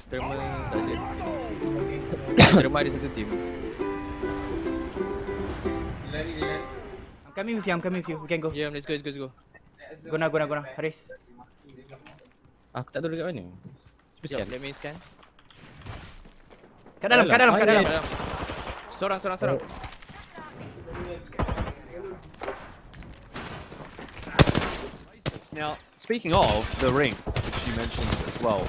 Terma tak ada. Terma ada satu team. I'm coming with you. We can go. Yeah, let's go. Go now. Haris. Aku tak tahu dekat mana. Cuba Sekejap, scan. let me scan. Kat dalam. Sorang. Now, speaking of the ring, which you mentioned as well,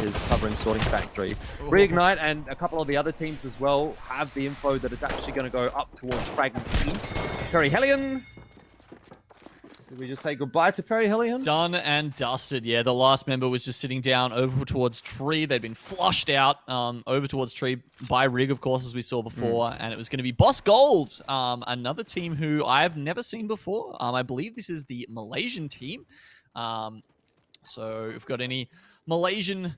is covering Sorting Factory. Reignite and a couple of the other teams as well have the info that it's actually going to go up towards Fragment East. Perihelion. Did we just say goodbye to Perihelion? Done and dusted. Yeah, the last member was just sitting down over towards Tree. They'd been flushed out over towards Tree by Rig, of course, as we saw before. And it was going to be Boss Gold, another team who I've never seen before. I believe this is the Malaysian team. So if we've got any Malaysian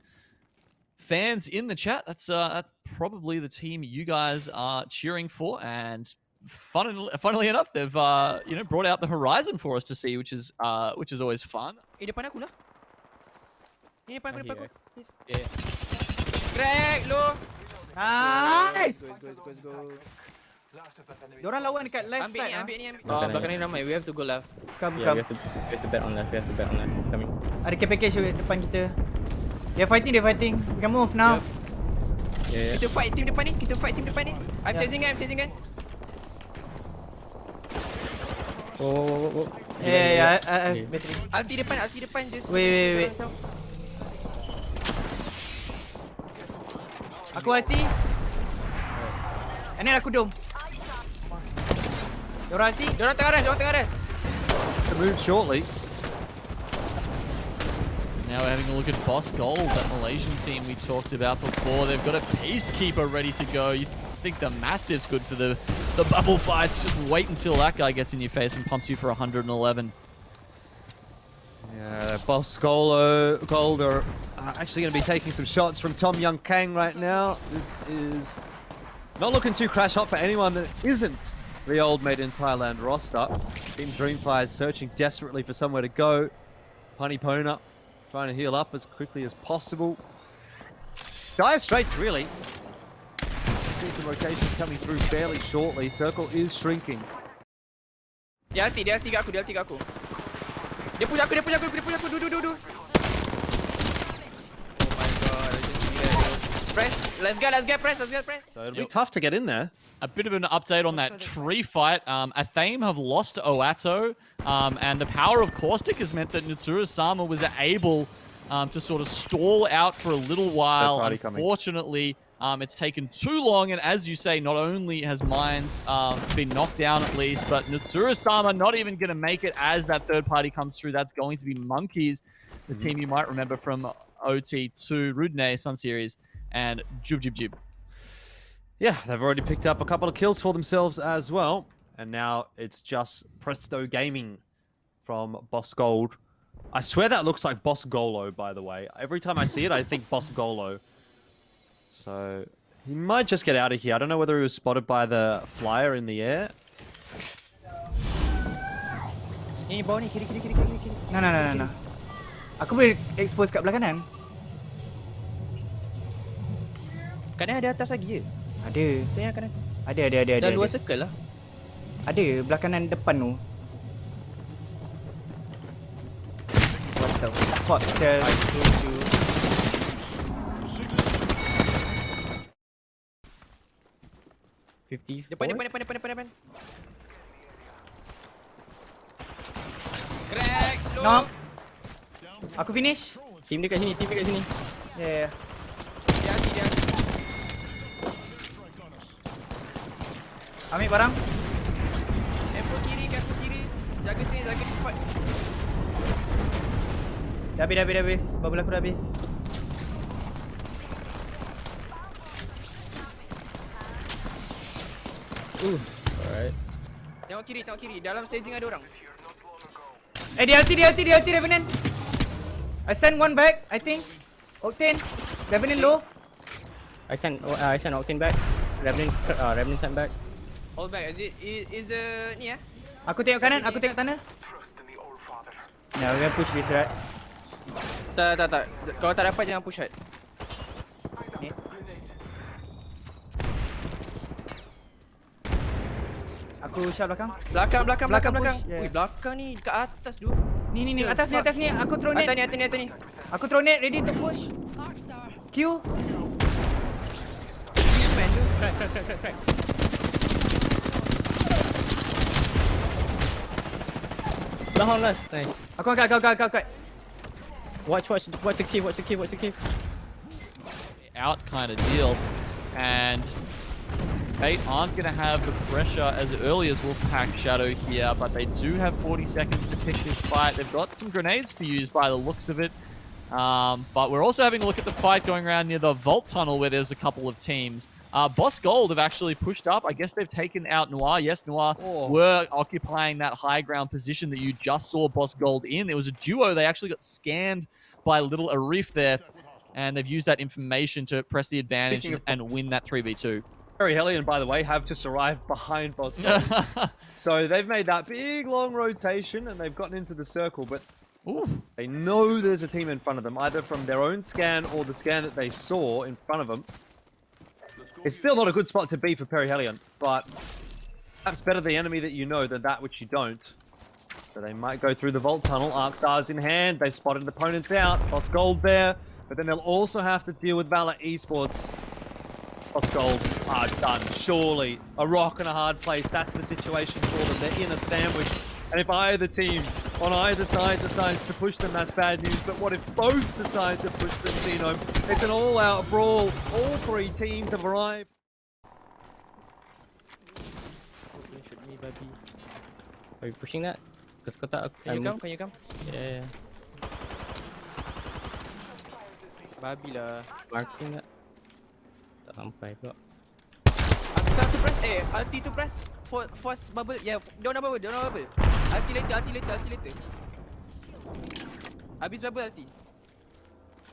fans in the chat, that's probably the team you guys are cheering for. And funnily enough, they've brought out the horizon for us to see, which is always fun. Depan aku lah. Ini depan aku. Yeah. Crack lo. Nice. Go. Diorang lawan dekat left side. Ambil ni. Belakang ni ramai. We have to go left. Come. We have to bet on left. Coming. Ada care package depan kita. They're fighting. We can move now. Yeah. Kita fight team depan ni. I'm changing kan. Whoa. Yeah. Battery. Ulti depan just. Wait. Aku ulti. And then aku dom. Diorang ulti. Diorang tengah rest. To move shortly. Now we're having a look at Boss Gold, that Malaysian team we talked about before. They've got a Peacekeeper ready to go. You think the Mastiff's good for the bubble fights. Just wait until that guy gets in your face and pumps you for 111. Yeah, Boss Gold are actually going to be taking some shots from Tom Young Kang right now. This is not looking too crash hot for anyone that isn't the old mate in Thailand roster. Team Dreamfire is searching desperately for somewhere to go. Punny Pona trying to heal up as quickly as possible. Dire Straits, really. See some rotations coming through fairly shortly. Circle is shrinking. Dia ulti kat aku. Dia push aku. Du. Oh my god, I just see that. Press. Let's get press. So it'll be tough to get in there. A bit of an update on that Tree fight. Athame have lost Oato, and the power of Caustic has meant that Nutsuru-sama was able to sort of stall out for a little while. Unfortunately, it's taken too long, and as you say, not only has Mines been knocked down at least, but Nutsuru-sama not even going to make it as that third party comes through. That's going to be Monkeys, the team you might remember from OT2, Rudney, Sun Series, and Jib. Yeah, they've already picked up a couple of kills for themselves as well. And now it's just Presto Gaming from Boss Gold. I swear that looks like Boss Golo, by the way. Every time I see it, I think Boss Golo. So he might just get out of here. I don't know whether he was spotted by the flyer in the air. Ni bawah ni, kiri. No. Aku boleh expose kat belah kanan. Kanan ada atas lagi je. Ada. Tengah kanan. Ada. Dah luar circle lah. Ada, belah kanan depan tu. What the fuck, Sel? I told you. Depan. Crack. Knock. Aku finish. Team dekat sini. Yeah. Dia hati. Ambil barang. Tempo kiri. Jaga sini spot. Dah habis. Bubble aku dah habis. Alright. Tengok kiri. Dalam staging ada orang. Dia ulti Revenant. I send one back, I think. Octane. Revenant low. I sent Octane back. Revenant sent back. Hold back. Is ni ya? Aku tengok kanan, aku tengok tanah. Nah, we're gonna push this, right? Tak. Kalau tak dapat jangan push hard. Aku shot belakang. Belakang. Belakang push, yeah. Ui, belakang ni dekat atas tu. Ni Yeah, atas ni. Aku throw net. Atas ni. Aku throw net ready to push. Q. Man tu. Crack. Belakang last. Nice. Aku angkat kau. Watch the key. Out kind of deal. And they aren't going to have the pressure as early as Wolfpack Shadow here, but they do have 40 seconds to pick this fight. They've got some grenades to use by the looks of it. But we're also having a look at the fight going around near the Vault Tunnel where there's a couple of teams. Boss Gold have actually pushed up. I guess they've taken out Noir. Yes, Noir were occupying that high ground position that you just saw Boss Gold in. There was a duo. They actually got scanned by Little Arif there, and they've used that information to press the advantage and win that 3v2. Perry Hellion, by the way, have just arrived behind Boss Gold. So they've made that big, long rotation, and they've gotten into the circle, but they know there's a team in front of them, either from their own scan or the scan that they saw in front of them. It's still not a good spot to be for Perry Hellion, but perhaps better the enemy that you know than that which you don't. So they might go through the Vault Tunnel, Arc Stars in hand, they've spotted opponents out, Boss Gold there, but then they'll also have to deal with Valor Esports. Boss Gold are done, surely. A rock and a hard place, that's the situation for them. They're in a sandwich, and if either team on either side decides to push them, that's bad news. But what if both decide to push them, Xenome? It's an all-out brawl. All three teams have arrived. Shoot me, baby. Are you pushing that? Because kata aku. Can you come? Yeah. Babi lah. Marking that. Tak sampai pula. Aku start to press. Ulti to press. Force bubble. Yeah, don't bubble. Ulti later. Habis bubble ulti.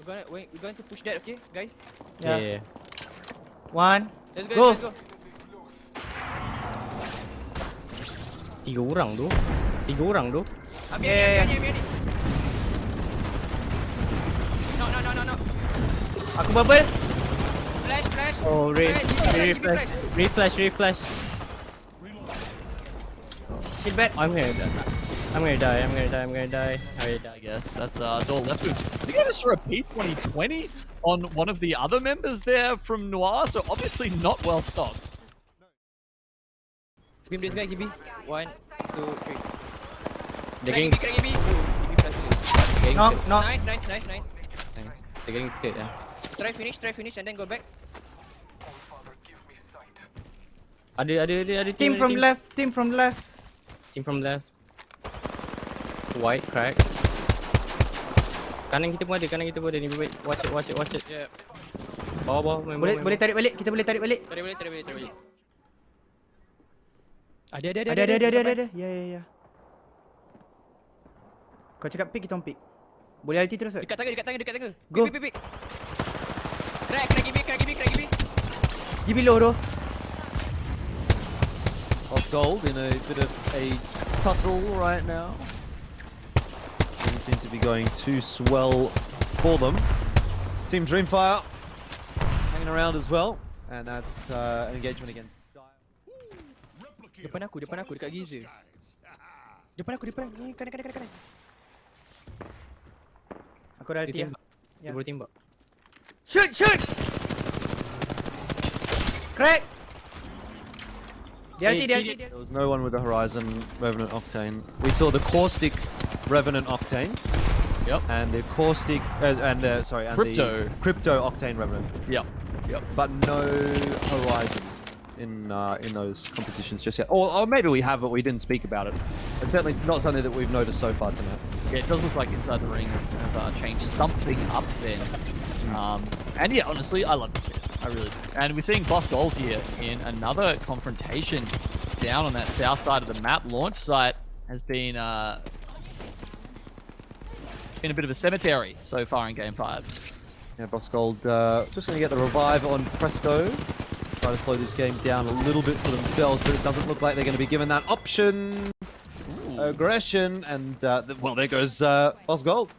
We're going to push that, okay, guys? Yeah. One. Let's Go. go. 3 orang tu. Ambil ni. No. Aku bubble. Flash. Oh, reflash. Shield back. I'm gonna die. I guess that's all left with. I think I just saw a P2020 on one of the other members there from Noir, so obviously not well stocked. Give this guy, give me. 1, 2, 3. They're getting Give me. Give me flash. No. Nice. They're getting killed. Try finish and then go back. Ada Team from left. Team from left. White crack. Kanan kita pun ada ni. Watch it. Yeah. Bawah. Boleh tarik balik. Kita boleh tarik balik. Tarik balik. Ada. Ya. Kau cakap pick, kita pick. Boleh LT terus tak? Dekat tangga. Go. Pick. Crack GB. GB low tu. Boss Gold in a bit of a tussle right now. Doesn't seem to be going too swell for them. Team Dreamfire hanging around as well, and that's an engagement against Dial. Depan aku dekat Giza. Depan. Ni kanan. Aku dah LT ya. Dia boleh tembak. Shoot! Crack! Dia LT. There was no one with the Horizon Revenant Octane. We saw the Caustic Revenant Octane. Yep. And the Caustic, and the Crypto Octane Revenant. Yep. But no Horizon in those competitions just yet. Or maybe we have, but we didn't speak about it. It's certainly not something that we've noticed so far tonight. Yeah, it does look like Inside the Ring have changed something up then. And yeah, honestly, I love to see it. I really do. And we're seeing Boss Gold here in another confrontation down on that south side of the map. Launch site has been a bit of a cemetery so far in Game 5. Yeah, Boss Gold just going to get the revive on Presto. Try to slow this game down a little bit for themselves, but it doesn't look like they're going to be given that option. Aggression, and well, there goes Boss Gold.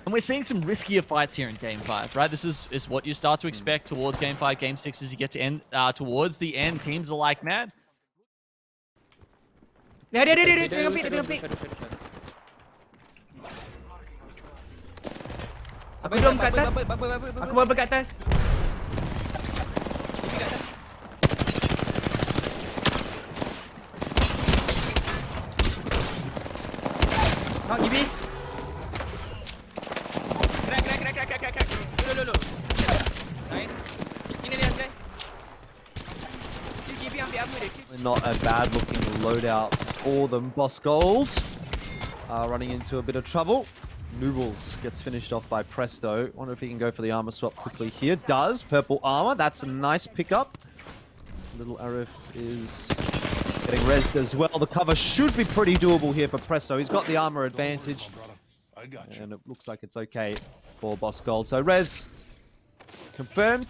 And we're seeing some riskier fights here in Game 5, right? This is what you start to expect towards Game 5, Game 6 as you get to end towards the end. Teams are like, man, Dia tengah pick, dia tengah pick. Aku dom kat atas. Aku bubble kat atas. Knock GB. Crack. Dulu. Nice. Ini dia, Andre. GB ambil apa dia? Not a bad looking loadout for them. Boss Gold are running into a bit of trouble. Noodles gets finished off by Presto. Wonder if he can go for the armor swap quickly here. Does. Purple armor. That's a nice pickup. Little Arif is getting rezzed as well. The cover should be pretty doable here for Presto. He's got the armor advantage. And it looks like it's okay for Boss Gold. So Rez confirmed.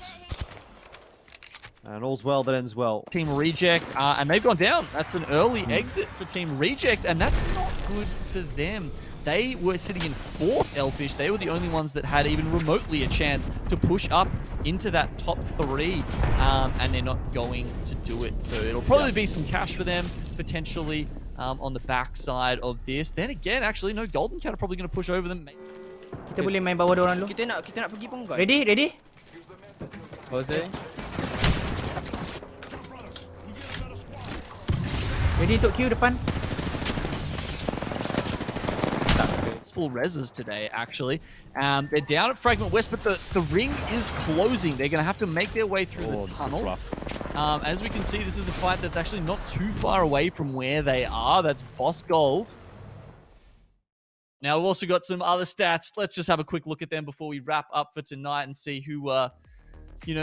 And all's well that ends well. Team Reject, and they've gone down. That's an early exit for Team Reject, and that's not good for them. They were sitting in 4th, Elfish. They were the only ones that had even remotely a chance to push up into that top 3, and they're not going to do it. So it'll probably be some cash for them, potentially, on the backside of this. Then again, actually, no, Golden Cat are probably going to push over them. Kita boleh main bawah diorang dulu. Kita nak pergi pun kan? Ready? Jose. Ready untuk Q depan. It's full reses today, actually. They're down at Fragment West, but the ring is closing. They're going to have to make their way through the tunnel. As we can see, this is a fight that's actually not too far away from where they are. That's Boss Gold. Now, we've also got some other stats. Let's just have a quick look at them before we wrap up for tonight and see who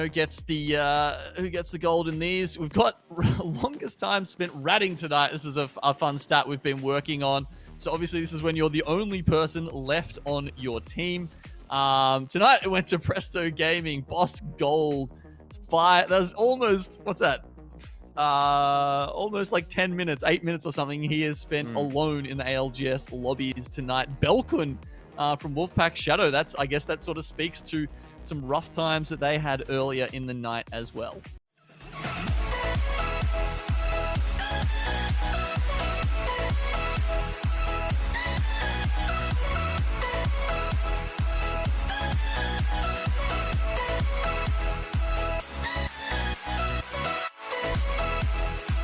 gets the gold in these. We've got longest time spent ratting tonight. This is a fun stat we've been working on. So obviously this is when you're the only person left on your team. Tonight it went to Presto Gaming, Boss Gold. That's almost, what's that? Almost like 10 minutes, 8 minutes or something he has spent alone in the ALGS lobbies tonight. Belkun from Wolfpack Shadow. I guess that sort of speaks to some rough times that they had earlier in the night as well.